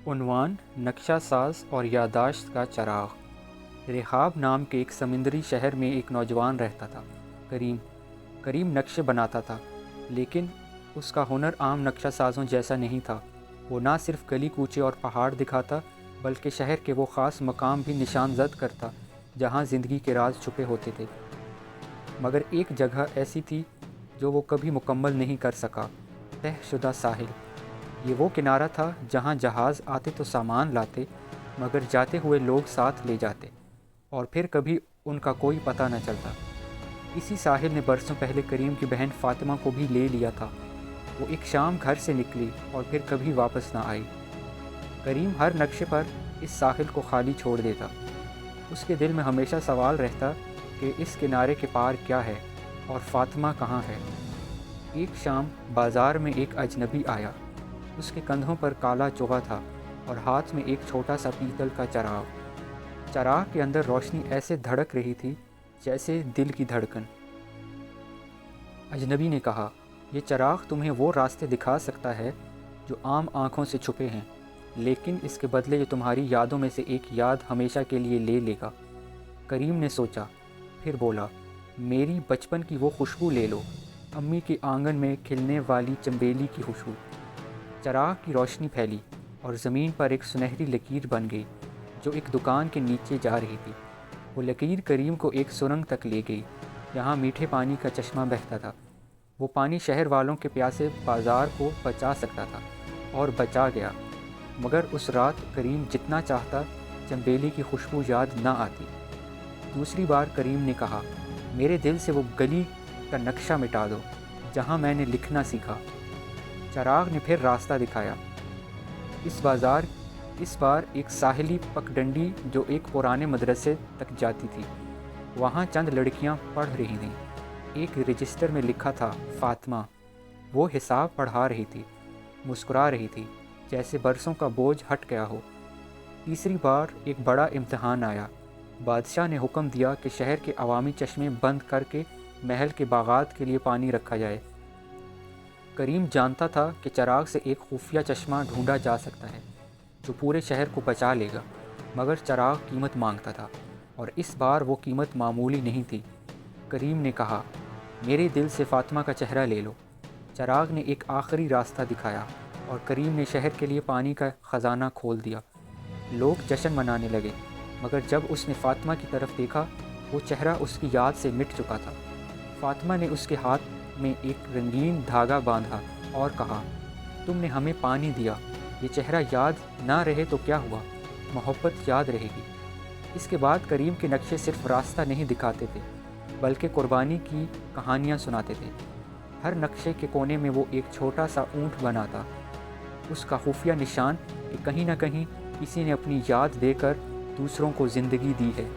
عنوان: نقشہ ساز اور یادداشت کا چراغ۔ رحاب نام کے ایک سمندری شہر میں ایک نوجوان رہتا تھا، کریم نقشے بناتا تھا، لیکن اس کا ہنر عام نقشہ سازوں جیسا نہیں تھا۔ وہ نہ صرف گلی کوچے اور پہاڑ دکھاتا بلکہ شہر کے وہ خاص مقام بھی نشان زد کرتا جہاں زندگی کے راز چھپے ہوتے تھے۔ مگر ایک جگہ ایسی تھی جو وہ کبھی مکمل نہیں کر سکا: طے شدہ ساحل۔ یہ وہ کنارہ تھا جہاں جہاز آتے تو سامان لاتے، مگر جاتے ہوئے لوگ ساتھ لے جاتے، اور پھر کبھی ان کا کوئی پتہ نہ چلتا۔ اسی ساحل نے برسوں پہلے کریم کی بہن فاطمہ کو بھی لے لیا تھا۔ وہ ایک شام گھر سے نکلی اور پھر کبھی واپس نہ آئی۔ کریم ہر نقشے پر اس ساحل کو خالی چھوڑ دیتا۔ اس کے دل میں ہمیشہ سوال رہتا کہ اس کنارے کے پار کیا ہے اور فاطمہ کہاں ہے۔ ایک شام بازار میں ایک اجنبی آیا۔ اس کے کندھوں پر کالا چوغا تھا اور ہاتھ میں ایک چھوٹا سا پیتل کا چراغ۔ چراغ کے اندر روشنی ایسے دھڑک رہی تھی جیسے دل کی دھڑکن۔ اجنبی نے کہا، یہ چراغ تمہیں وہ راستے دکھا سکتا ہے جو عام آنکھوں سے چھپے ہیں، لیکن اس کے بدلے یہ تمہاری یادوں میں سے ایک یاد ہمیشہ کے لیے لے لے گا۔ کریم نے سوچا، پھر بولا، میری بچپن کی وہ خوشبو لے لو، امی کے آنگن میں کھلنے والی چنبیلی کی خوشبو۔ چراغ کی روشنی پھیلی اور زمین پر ایک سنہری لکیر بن گئی جو ایک دکان کے نیچے جا رہی تھی۔ وہ لکیر کریم کو ایک سرنگ تک لے گئی جہاں میٹھے پانی کا چشمہ بہتا تھا۔ وہ پانی شہر والوں کے پیاسے بازار کو بچا سکتا تھا، اور بچا گیا۔ مگر اس رات کریم جتنا چاہتا چنبیلی کی خوشبو یاد نہ آتی۔ دوسری بار کریم نے کہا، میرے دل سے وہ گلی کا نقشہ مٹا دو جہاں میں نے لکھنا سیکھا۔ چراغ نے پھر راستہ دکھایا۔ اس بار ایک ساحلی پگڈنڈی جو ایک پرانے مدرسے تک جاتی تھی۔ وہاں چند لڑکیاں پڑھ رہی تھیں۔ ایک رجسٹر میں لکھا تھا فاطمہ۔ وہ حساب پڑھا رہی تھی، مسکرا رہی تھی جیسے برسوں کا بوجھ ہٹ گیا ہو۔ تیسری بار ایک بڑا امتحان آیا۔ بادشاہ نے حکم دیا کہ شہر کے عوامی چشمے بند کر کے محل کے باغات کے لیے پانی رکھا جائے۔ کریم جانتا تھا کہ چراغ سے ایک خفیہ چشمہ ڈھونڈا جا سکتا ہے جو پورے شہر کو بچا لے گا، مگر چراغ قیمت مانگتا تھا، اور اس بار وہ قیمت معمولی نہیں تھی۔ کریم نے کہا، میرے دل سے فاطمہ کا چہرہ لے لو۔ چراغ نے ایک آخری راستہ دکھایا اور کریم نے شہر کے لیے پانی کا خزانہ کھول دیا۔ لوگ جشن منانے لگے، مگر جب اس نے فاطمہ کی طرف دیکھا، وہ چہرہ اس کی یاد سے مٹ چکا تھا۔ فاطمہ نے اس کے ہاتھ میں ایک رنگین دھاگا باندھا اور کہا، تم نے ہمیں پانی دیا، یہ چہرہ یاد نہ رہے تو کیا ہوا، محبت یاد رہے گی۔ اس کے بعد کریم کے نقشے صرف راستہ نہیں دکھاتے تھے بلکہ قربانی کی کہانیاں سناتے تھے۔ ہر نقشے کے کونے میں وہ ایک چھوٹا سا اونٹ بناتا، اس کا خفیہ نشان کہ کہیں نہ کہیں کسی نے اپنی یاد دے کر دوسروں کو زندگی دی ہے۔